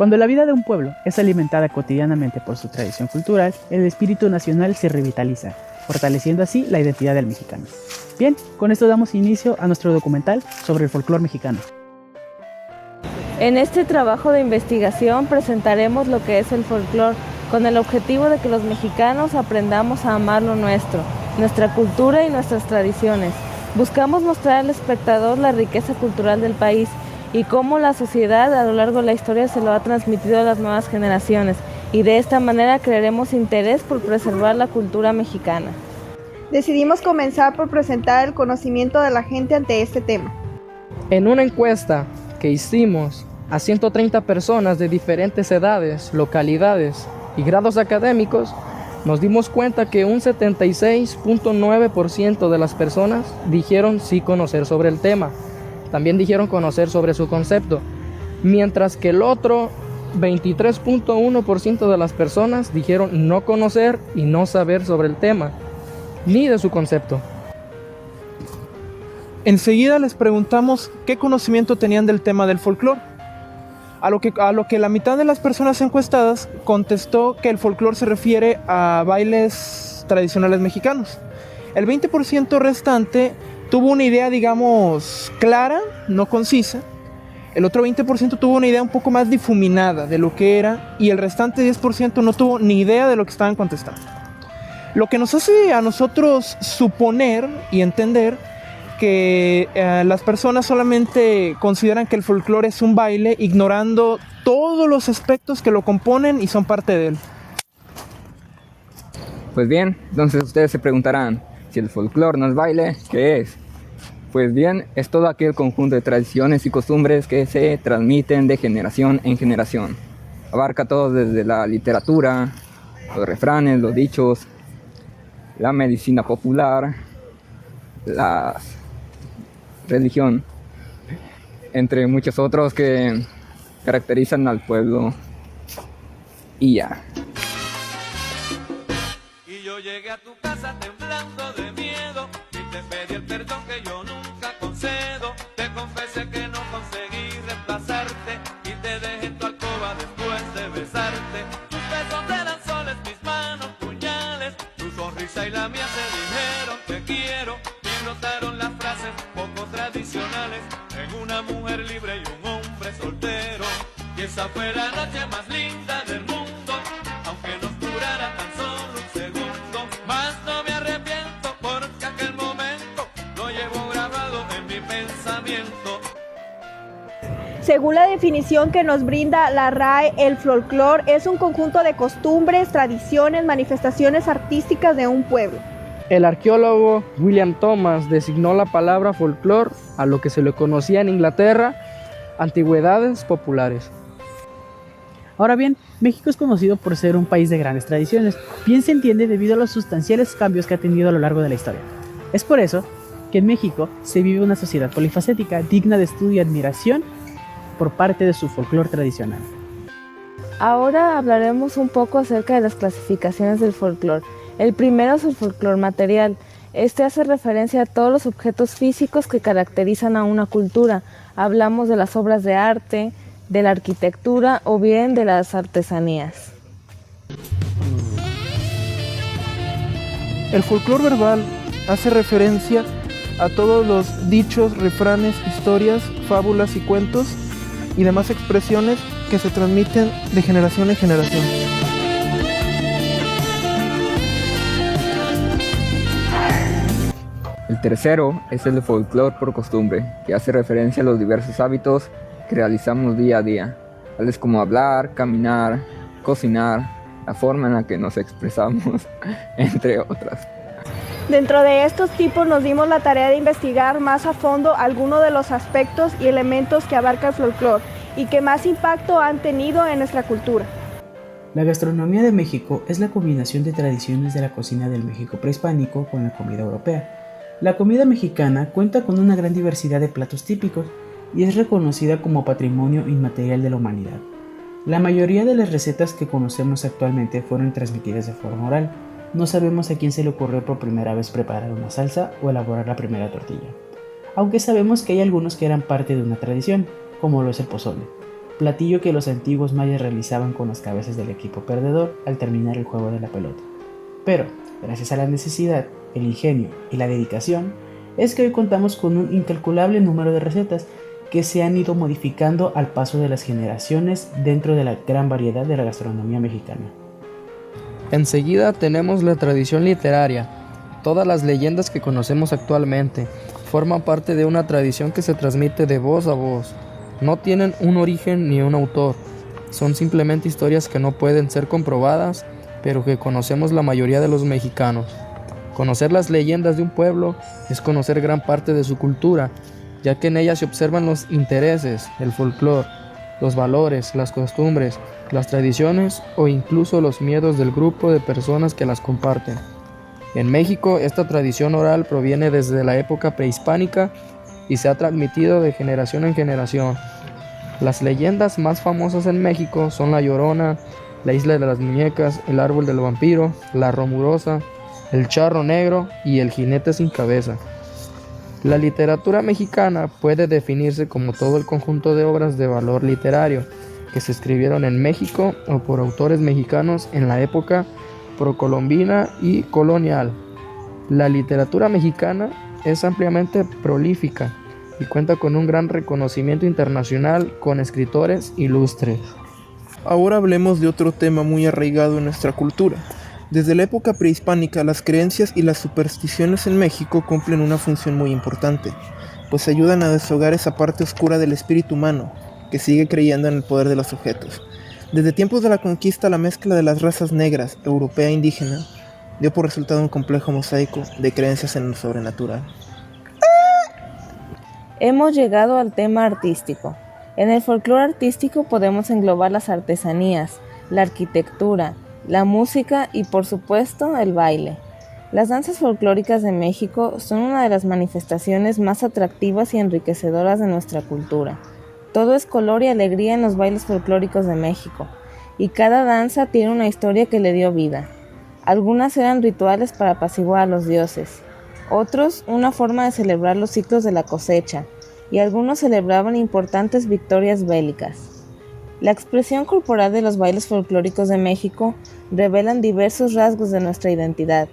Cuando la vida de un pueblo es alimentada cotidianamente por su tradición cultural, el espíritu nacional se revitaliza, fortaleciendo así la identidad del mexicano. Bien, con esto damos inicio a nuestro documental sobre el folclore mexicano. En este trabajo de investigación presentaremos lo que es el folclore, con el objetivo de que los mexicanos aprendamos a amar lo nuestro, nuestra cultura y nuestras tradiciones. Buscamos mostrar al espectador la riqueza cultural del país y cómo la sociedad a lo largo de la historia se lo ha transmitido a las nuevas generaciones, y de esta manera crearemos interés por preservar la cultura mexicana. Decidimos comenzar por presentar el conocimiento de la gente ante este tema. En una encuesta que hicimos a 130 personas de diferentes edades, localidades y grados académicos, nos dimos cuenta que un 76.9% de las personas dijeron sí conocer sobre el tema. También dijeron conocer sobre su concepto, mientras que el otro 23.1% de las personas dijeron no conocer y no saber sobre el tema, ni de su concepto. Enseguida les preguntamos qué conocimiento tenían del tema del folclore. A lo que la mitad de las personas encuestadas contestó que el folclore se refiere a bailes tradicionales mexicanos. El 20% restante tuvo una idea, digamos, clara, no concisa. El otro 20% tuvo una idea un poco más difuminada de lo que era, y el restante 10% no tuvo ni idea de lo que estaban contestando. Lo que nos hace a nosotros suponer y entender que las personas solamente consideran que el folclore es un baile, ignorando todos los aspectos que lo componen y son parte de él. Pues bien, entonces ustedes se preguntarán, si el folclore no es baile, ¿qué es? Pues bien, es todo aquel conjunto de tradiciones y costumbres que se transmiten de generación en generación. Abarca todo desde la literatura, los refranes, los dichos, la medicina popular, la religión, entre muchos otros que caracterizan al pueblo. Y ya. Y yo llegué a tu casa temblando de miedo y te pedí el perdón que yo nunca concedo. Te confesé que no conseguí reemplazarte y te dejé en tu alcoba después de besarte. Tus besos eran soles, mis manos puñales, tu sonrisa y la mía se dijeron te quiero, y brotaron las frases poco tradicionales en una mujer libre y un hombre soltero. Y esa fue la noche más linda del mundo, aunque nos durara tan solo un segundo. Más no me arrepiento porque aquel momento lo llevo grabado en mi pensamiento. Según la definición que nos brinda la RAE, el folclore es un conjunto de costumbres, tradiciones, manifestaciones artísticas de un pueblo. El arqueólogo William Thomas designó la palabra folclore a lo que se le conocía en Inglaterra, antigüedades populares. Ahora bien, México es conocido por ser un país de grandes tradiciones, bien se entiende debido a los sustanciales cambios que ha tenido a lo largo de la historia. Es por eso que en México se vive una sociedad polifacética, digna de estudio y admiración por parte de su folclore tradicional. Ahora hablaremos un poco acerca de las clasificaciones del folclore. El primero es el folclore material. Este hace referencia a todos los objetos físicos que caracterizan a una cultura. Hablamos de las obras de arte, de la arquitectura o bien de las artesanías. El folclore verbal hace referencia a todos los dichos, refranes, historias, fábulas y cuentos y demás expresiones que se transmiten de generación en generación. El tercero es el folclore por costumbre, que hace referencia a los diversos hábitos que realizamos día a día, tales como hablar, caminar, cocinar, la forma en la que nos expresamos, entre otras. Dentro de estos tipos nos dimos la tarea de investigar más a fondo algunos de los aspectos y elementos que abarca el folclore y que más impacto han tenido en nuestra cultura. La gastronomía de México es la combinación de tradiciones de la cocina del México prehispánico con la comida europea. La comida mexicana cuenta con una gran diversidad de platos típicos y es reconocida como patrimonio inmaterial de la humanidad. La mayoría de las recetas que conocemos actualmente fueron transmitidas de forma oral. No sabemos a quién se le ocurrió por primera vez preparar una salsa o elaborar la primera tortilla, aunque sabemos que hay algunos que eran parte de una tradición, como lo es el pozole. platillo que los antiguos mayas realizaban con las cabezas del equipo perdedor al terminar el juego de la pelota. Pero, gracias a la necesidad, el ingenio y la dedicación, es que hoy contamos con un incalculable número de recetas que se han ido modificando al paso de las generaciones dentro de la gran variedad de la gastronomía mexicana. Enseguida tenemos la tradición literaria. Todas las leyendas que conocemos actualmente forman parte de una tradición que se transmite de voz a voz. No tienen un origen ni un autor. Son simplemente historias que no pueden ser comprobadas, pero que conocemos la mayoría de los mexicanos. Conocer las leyendas de un pueblo es conocer gran parte de su cultura, ya que en ellas se observan los intereses, el folclore, los valores, las costumbres, las tradiciones o incluso los miedos del grupo de personas que las comparten. En México, esta tradición oral proviene desde la época prehispánica y se ha transmitido de generación en generación. Las leyendas más famosas en México son La Llorona, la Isla de las Muñecas, el Árbol del Vampiro, la Romurosa, el Charro Negro y el Jinete sin Cabeza. La literatura mexicana puede definirse como todo el conjunto de obras de valor literario que se escribieron en México o por autores mexicanos en la época procolombina y colonial. La literatura mexicana es ampliamente prolífica y cuenta con un gran reconocimiento internacional con escritores ilustres. Ahora hablemos de otro tema muy arraigado en nuestra cultura. Desde la época prehispánica, las creencias y las supersticiones en México cumplen una función muy importante, pues ayudan a deshogar esa parte oscura del espíritu humano, que sigue creyendo en el poder de los objetos. Desde tiempos de la conquista, la mezcla de las razas negras, europea e indígena, dio por resultado un complejo mosaico de creencias en lo sobrenatural. Hemos llegado al tema artístico. En el folclore artístico podemos englobar las artesanías, la arquitectura, la música y, por supuesto, el baile. Las danzas folclóricas de México son una de las manifestaciones más atractivas y enriquecedoras de nuestra cultura. Todo es color y alegría en los bailes folclóricos de México, y cada danza tiene una historia que le dio vida. Algunas eran rituales para apaciguar a los dioses, otros una forma de celebrar los ciclos de la cosecha, y algunos celebraban importantes victorias bélicas. La expresión corporal de los bailes folclóricos de México revelan diversos rasgos de nuestra identidad,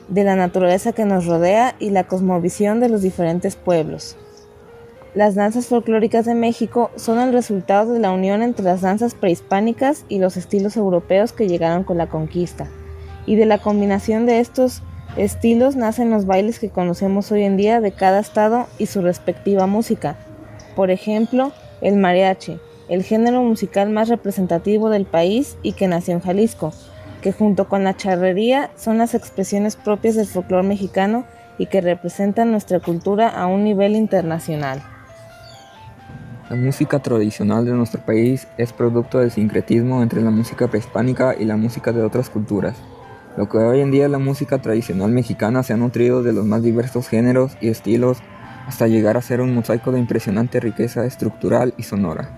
de la naturaleza que nos rodea y la cosmovisión de los diferentes pueblos. Las danzas folclóricas de México son el resultado de la unión entre las danzas prehispánicas y los estilos europeos que llegaron con la conquista, y de la combinación de estos estilos nacen los bailes que conocemos hoy en día de cada estado y su respectiva música. Por ejemplo, el mariachi, el género musical más representativo del país y que nació en Jalisco, que junto con la charrería son las expresiones propias del folclore mexicano y que representan nuestra cultura a un nivel internacional. La música tradicional de nuestro país es producto del sincretismo entre la música prehispánica y la música de otras culturas. Lo que hoy en día la música tradicional mexicana se ha nutrido de los más diversos géneros y estilos hasta llegar a ser un mosaico de impresionante riqueza estructural y sonora.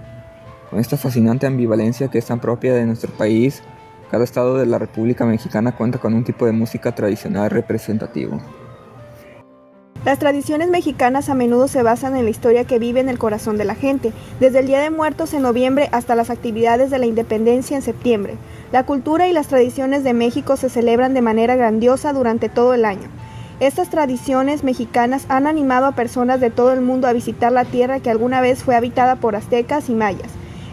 Con esta fascinante ambivalencia que es tan propia de nuestro país, cada estado de la República Mexicana cuenta con un tipo de música tradicional representativo. Las tradiciones mexicanas a menudo se basan en la historia que vive en el corazón de la gente, desde el Día de Muertos en noviembre hasta las actividades de la independencia en septiembre. La cultura y las tradiciones de México se celebran de manera grandiosa durante todo el año. Estas tradiciones mexicanas han animado a personas de todo el mundo a visitar la tierra que alguna vez fue habitada por aztecas y mayas,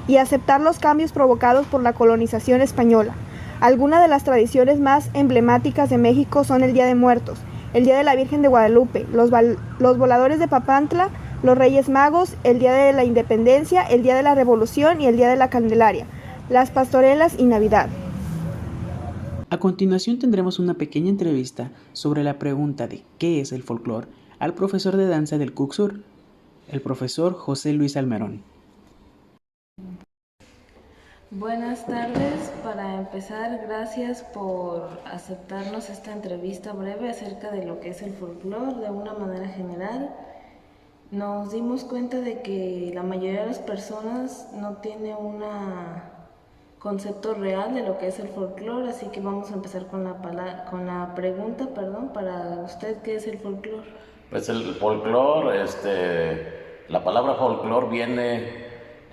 y aceptar los cambios provocados por la colonización española. Algunas de las tradiciones más emblemáticas de México son el Día de Muertos, el Día de la Virgen de Guadalupe, los voladores de Papantla, los Reyes Magos, el Día de la Independencia, el Día de la Revolución y el Día de la Candelaria, las pastorelas y Navidad. A continuación tendremos una pequeña entrevista sobre la pregunta de ¿qué es el folclore? Al profesor de danza del CUCSUR, el profesor José Luis Almerón. Buenas tardes. Para empezar, gracias por aceptarnos esta entrevista breve acerca de lo que es el folclore de una manera general. Nos dimos cuenta de que la mayoría de las personas no tiene un concepto real de lo que es el folclore, así que vamos a empezar con la pregunta, para usted, ¿qué es el folclore? Pues el folclore, la palabra folclore viene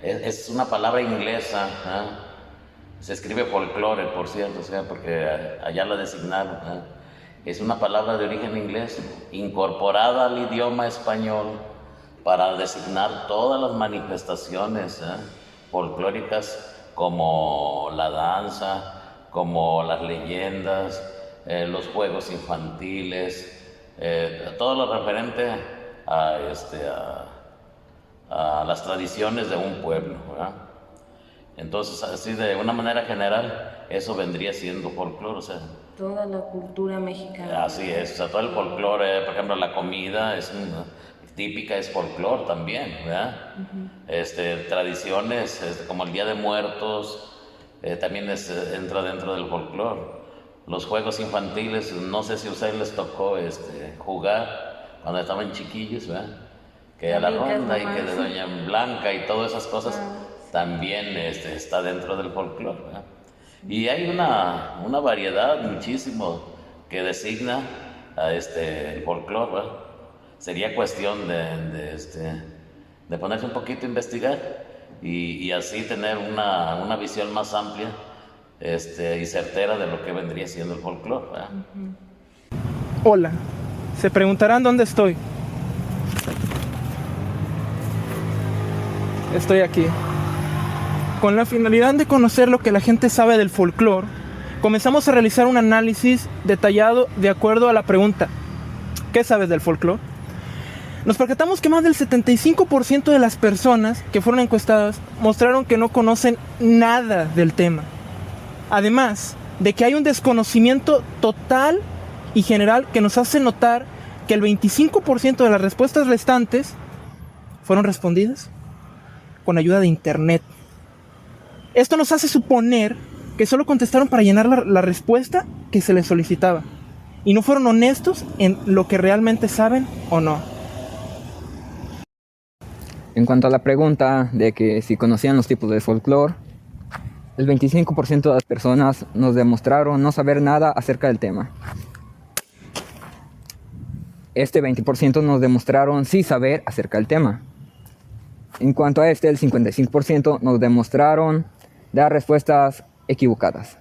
Es una palabra inglesa, se escribe folclore, por cierto, o sea, porque allá la designaron. Es una palabra de origen inglés, incorporada al idioma español para designar todas las manifestaciones folclóricas, como la danza, como las leyendas, los juegos infantiles, todo lo referente a las tradiciones de un pueblo, ¿verdad? Entonces, así de una manera general, eso vendría siendo folclore, o sea. Toda la cultura mexicana. Así es, o sea, todo el folclore, por ejemplo, la comida típica es folclore también, ¿verdad? Tradiciones como el Día de Muertos, también entra dentro del folclore. Los juegos infantiles, no sé si a ustedes les tocó jugar cuando estaban chiquillos, ¿verdad? Que a la ronda y que de Doña Blanca y todas esas cosas también está dentro del folclore, ¿verdad? Y hay una variedad muchísimo que designa a el folclore, ¿verdad? Sería cuestión de ponerse un poquito a investigar y así tener una visión más amplia y certera de lo que vendría siendo el folclore, ¿verdad? Hola, se preguntarán dónde estoy. Estoy aquí. Con la finalidad de conocer lo que la gente sabe del folclore, comenzamos a realizar un análisis detallado de acuerdo a la pregunta: ¿qué sabes del folclore? Nos percatamos que más del 75% de las personas que fueron encuestadas mostraron que no conocen nada del tema. Además de que hay un desconocimiento total y general que nos hace notar que el 25% de las respuestas restantes fueron respondidas con ayuda de internet. Esto nos hace suponer que solo contestaron para llenar la respuesta que se les solicitaba y no fueron honestos en lo que realmente saben o no. En cuanto a la pregunta de que si conocían los tipos de folclore, el 25% de las personas nos demostraron no saber nada acerca del tema. Este 20% nos demostraron sí saber acerca del tema. En cuanto a el 55% nos demostraron dar respuestas equivocadas.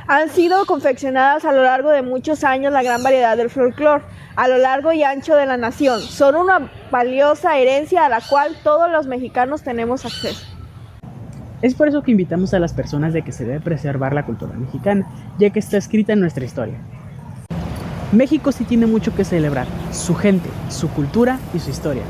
Han sido confeccionadas a lo largo de muchos años la gran variedad del folclore, a lo largo y ancho de la nación. Son una valiosa herencia a la cual todos los mexicanos tenemos acceso. Es por eso que invitamos a las personas de que se debe preservar la cultura mexicana, ya que está escrita en nuestra historia. México sí tiene mucho que celebrar, su gente, su cultura y su historia.